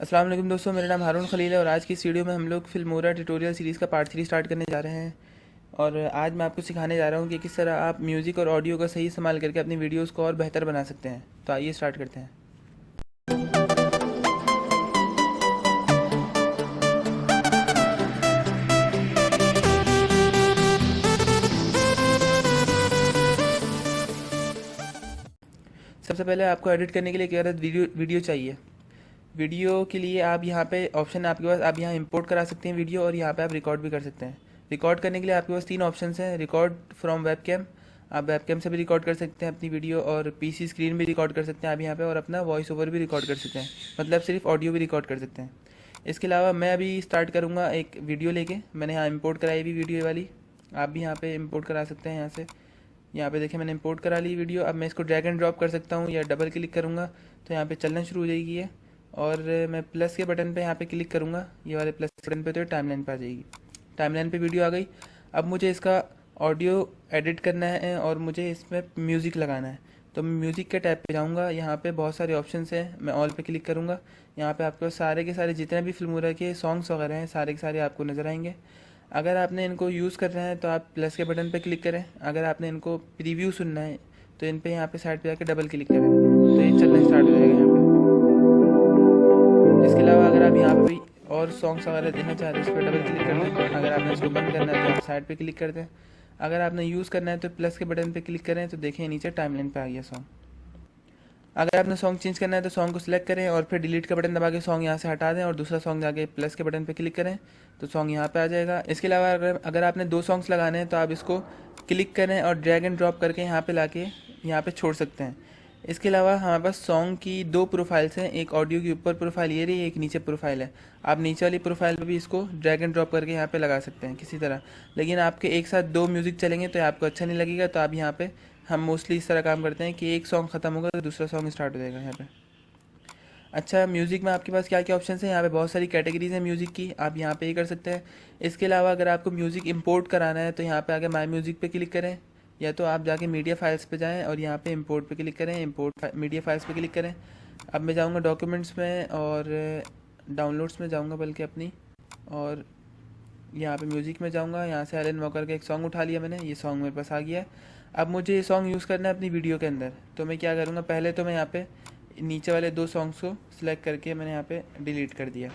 अस्सलाम वालेकुम दोस्तों, मेरा नाम हारून खलील है और आज की इस वीडियो में हम लोग फिल्मोरा ट्यूटोरियल सीरीज़ का पार्ट 3 स्टार्ट करने जा रहे हैं। और आज मैं आपको सिखाने जा रहा हूँ कि किस तरह आप म्यूज़िक और ऑडियो का सही इस्तेमाल करके अपनी वीडियोज़ को और बेहतर बना सकते हैं। तो आइए स्टार्ट करते हैं। सबसे पहले आपको एडिट करने के लिए क्या वीडियो चाहिए। वीडियो के लिए आप यहाँ पे ऑप्शन आपके पास, आप यहाँ इंपोर्ट करा सकते हैं वीडियो, और यहाँ पे आप रिकॉर्ड भी कर सकते हैं। रिकॉर्ड करने के लिए आपके पास 3 ऑप्शन हैं। रिकॉर्ड फ्रॉम वेब कैम, आप वेब कैम से भी रिकॉर्ड कर सकते हैं अपनी वीडियो, और पीसी स्क्रीन भी रिकॉर्ड कर सकते हैं आप यहाँ पे, और अपना वॉइस ओवर भी रिकॉर्ड कर सकते हैं, मतलब सिर्फ ऑडियो भी रिकॉर्ड कर सकते हैं। इसके अलावा मैं अभी स्टार्ट करूँगा एक वीडियो लेके। मैंने यहाँ इंपोर्ट कराई भी वीडियो वाली, आप भी यहाँ पे इंपोर्ट करा सकते हैं। यहाँ से यहाँ पे देखिए मैंने इंपोर्ट करा ली वीडियो। अब मैं इसको ड्रैग एंड ड्रॉप कर सकता हूँ या डबल क्लिक करूँगा तो यहाँ पे चलना शुरू हो जाएगी ये। और मैं प्लस के बटन पे यहाँ पे क्लिक करूँगा, ये वाले प्लस बटन पे, तो टाइमलाइन पे आ जाएगी। टाइमलाइन पे वीडियो आ गई। अब मुझे इसका ऑडियो एडिट करना है और मुझे इसमें म्यूज़िक लगाना है। तो मैं म्यूज़िक के टैब पे जाऊँगा, यहाँ पे बहुत सारे ऑप्शंस हैं, मैं ऑल पे क्लिक करूँगा। यहाँ पे आपको सारे के सारे जितने भी फिल्मोरा के सॉन्ग्स वगैरह हैं सारे के सारे आपको नज़र आएंगे। अगर आपने इनको यूज़ करना है तो आप प्लस के बटन पे क्लिक करें। अगर आपने इनको प्रीव्यू सुनना है तो इन पे यहाँ पे साइड पे जाके डबल क्लिक करें, तो ये चलना स्टार्ट हो जाएगा यहाँ पे। इसके अलावा अगर आप यहाँ पे और सॉन्ग्स वगैरह देखना चाहते हैं, इस पर डबल क्लिक कर दें। अगर आपने इसको बंद करना है तो आप साइड पे क्लिक कर दें। अगर आपने यूज़ करना है तो प्लस के बटन पे क्लिक करें, तो देखें नीचे टाइमलाइन पे आ गया सॉन्ग। अगर आपने सॉन्ग चेंज करना है तो सॉन्ग को सिलेक्ट करें और फिर डिलीट का बटन दबा के सॉन्ग यहाँ से हटा दें और दूसरा सॉन्ग जाके प्लस के बटन पे क्लिक करें, तो सॉन्ग यहाँ पे आ जाएगा। इसके अलावा अगर आपने 2 सॉन्ग्स लगाने हैं तो आप इसको क्लिक करें और ड्रैग एंड ड्रॉप करके यहाँ पे लाके यहाँ पे छोड़ सकते हैं। इसके अलावा हमारे पास सॉन्ग की 2 प्रोफाइल्स हैं, एक ऑडियो की ऊपर प्रोफाइल ये रही, एक नीचे प्रोफाइल है। आप नीचे वाली प्रोफाइल पर भी इसको ड्रैग एंड ड्रॉप करके यहाँ पे लगा सकते हैं किसी तरह। लेकिन आपके एक साथ 2 म्यूज़िक चलेंगे तो आपको अच्छा नहीं लगेगा, तो आप यहाँ पे, हम मोस्टली इस तरह काम करते हैं कि एक सॉन्ग ख़त्म होगा तो दूसरा सॉन्ग स्टार्ट हो जाएगा यहाँ पे। अच्छा, म्यूज़िक में आपके पास क्या क्या ऑप्शन हैं, यहाँ पे बहुत सारी कैटेगरीज हैं म्यूज़िक की, आप यहाँ पे ये कर सकते हैं। इसके अलावा अगर आपको म्यूज़िक इंपोर्ट कराना है तो यहाँ पे आके माई म्यूज़िक पे क्लिक करें, या तो आप जाके मीडिया फाइल्स पे जाएँ और यहाँ पे इंपोर्ट पे क्लिक करें, इंपोर्ट मीडिया फाइल्स पे क्लिक करें। अब मैं जाऊँगा डॉक्यूमेंट्स में और डाउनलोड्स में जाऊँगा बल्कि अपनी, और यहाँ पे म्यूज़िक में जाऊँगा। यहाँ से एलन वॉकर का एक सॉन्ग उठा लिया मैंने, ये सॉन्ग मेरे पास आ गया है। अब मुझे ये सॉन्ग यूज़ करना है अपनी वीडियो के अंदर, तो मैं क्या करूँगा, पहले तो मैं यहाँ पे नीचे वाले 2 सॉन्ग्स को सिलेक्ट करके मैंने यहाँ पे डिलीट कर दिया।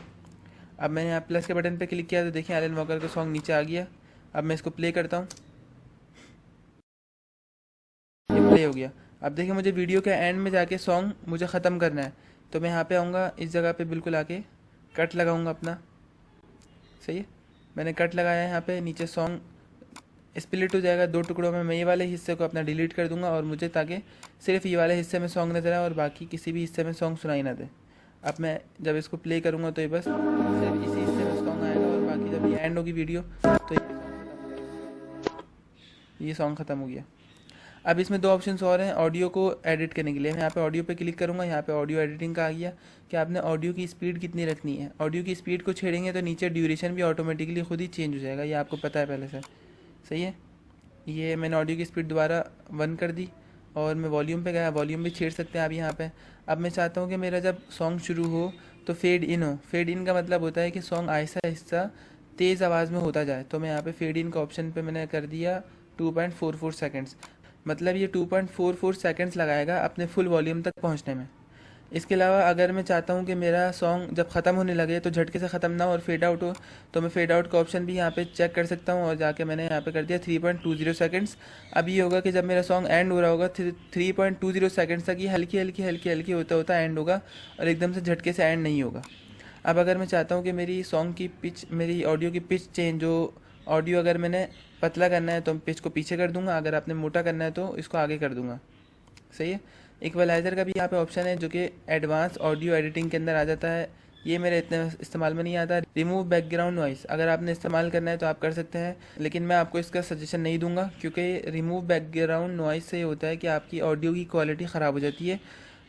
अब मैंने यहाँ प्लस के बटन पे क्लिक किया तो देखिए एलन वॉकर का सॉन्ग नीचे आ गया। अब मैं इसको प्ले करता हूँ, ये प्ले हो गया। अब देखिए मुझे वीडियो के एंड में जाके सॉन्ग मुझे ख़त्म करना है, तो मैं यहाँ पे आऊँगा, इस जगह पे बिल्कुल आके कट लगाऊँगा अपना। सही है, मैंने कट लगाया है। यहाँ पे नीचे सॉन्ग स्प्लिट हो जाएगा 2 टुकड़ों में। मैं ये वाले हिस्से को अपना डिलीट कर दूंगा, और मुझे ताकि सिर्फ ये वाले हिस्से में सॉन्ग नज़र आए और बाकी किसी भी हिस्से में सॉन्ग सुनाई ना दे। अब मैं जब इसको प्ले करूँगा तो ये बस सिर्फ इसी हिस्से में सॉन्ग आएगा, और बाकी जब ये एंड होगी वीडियो तो ये सॉन्ग ख़त्म हो गया। अब इसमें 2 ऑप्शंस और हैं ऑडियो को एडिट करने के लिए। मैं यहाँ पे ऑडियो पे क्लिक करूँगा, यहाँ पे ऑडियो एडिटिंग का आ गया कि आपने ऑडियो की स्पीड कितनी रखनी है। ऑडियो की स्पीड को छेड़ेंगे तो नीचे ड्यूरेशन भी ऑटोमेटिकली खुद ही चेंज हो जाएगा, ये आपको पता है पहले से। सही है, ये मैंने ऑडियो की स्पीड दोबारा 1 कर दी, और मैं वॉल्यूम पे गया, वॉल्यूम भी छेड़ सकते हैं आप यहाँ पे। अब मैं चाहता हूँ कि मेरा जब सॉन्ग शुरू हो तो फेड इन हो। फेड इन का मतलब होता है कि सॉन्ग आहिस्ता आहिस्ता तेज़ आवाज़ में होता जाए, तो मैं यहाँ पे फेड इन का ऑप्शन पे मैंने कर दिया 2.44 सेकेंड्स। मतलब ये 2.44 सेकेंड्स लगाएगा अपने फुल वॉल्यूम तक पहुँचने में। इसके अलावा अगर मैं चाहता हूँ कि मेरा सॉन्ग जब ख़त्म होने लगे तो झटके से ख़त्म ना हो और फेड आउट हो, तो मैं फेड आउट का ऑप्शन भी यहाँ पे चेक कर सकता हूँ, और जाके मैंने यहाँ पे कर दिया 3.20 सेकंड्स। अब ये होगा कि जब मेरा सॉन्ग एंड हो रहा होगा 3.20 सेकंड्स तक ये हल्की हल्की हल्की हल्की होता होता एंड होगा, और एकदम से झटके से एंड नहीं होगा। अब अगर मैं चाहता हूँ कि मेरी सॉन्ग की पिच, मेरी ऑडियो की पिच चेंज हो, ऑडियो अगर मैंने पतला करना है तो पिच को पीछे कर दूँगा, अगर आपने मोटा करना है तो इसको आगे कर दूँगा। सही है, इक्वलाइज़र का भी यहाँ पे ऑप्शन है जो कि एडवांस ऑडियो एडिटिंग के अंदर आ जाता है। ये मेरे इतने इस्तेमाल में नहीं आता। रिमूव बैकग्राउंड नॉइस अगर आपने इस्तेमाल करना है तो आप कर सकते हैं, लेकिन मैं आपको इसका सजेशन नहीं दूंगा, क्योंकि रिमूव बैकग्राउंड नॉइस से ये होता है कि आपकी ऑडियो की क्वालिटी ख़राब हो जाती है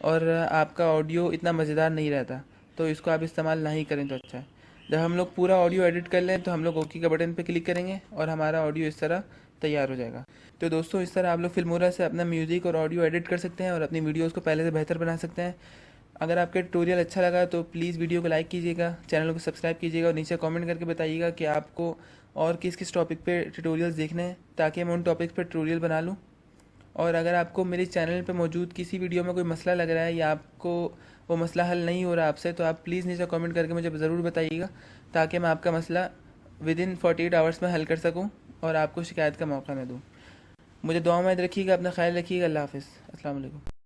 और आपका ऑडियो इतना मज़ेदार नहीं रहता, तो इसको आप इस्तेमाल ना ही करें तो अच्छा है। जब हम लोग पूरा ऑडियो एडिट कर लें तो हम लोग ओके का बटन पर क्लिक करेंगे और हमारा ऑडियो इस तरह तैयार हो जाएगा। तो दोस्तों, इस तरह आप लोग फिल्मोरा से अपना म्यूज़िक और ऑडियो एडिट कर सकते हैं और अपनी वीडियोज़ को पहले से बेहतर बना सकते हैं। अगर आपका ट्यूटोरियल अच्छा लगा तो प्लीज़ वीडियो को लाइक कीजिएगा, चैनल को सब्सक्राइब कीजिएगा और नीचे कमेंट करके बताइएगा कि आपको और किस किस टॉपिक पे ट्यूटोरियल्स देखने हैं, ताकि मैं उन टॉपिक्स पे ट्यूटोरियल बना लूँ। और अगर आपको मेरे चैनल पे मौजूद किसी वीडियो में कोई मसला लग रहा है या आपको वो मसला हल नहीं हो रहा आपसे, तो आप प्लीज़ नीचे कमेंट करके मुझे ज़रूर बताइएगा, ताकि मैं आपका मसला विदिन 48 आवर्स में हल कर सकूं और आपको शिकायत का मौका न दूं। मुझे दुआ में याद रखिएगा, अपना ख्याल रखिएगा। अल्लाह हाफ़िज़। अस्सलाम वालेकुम।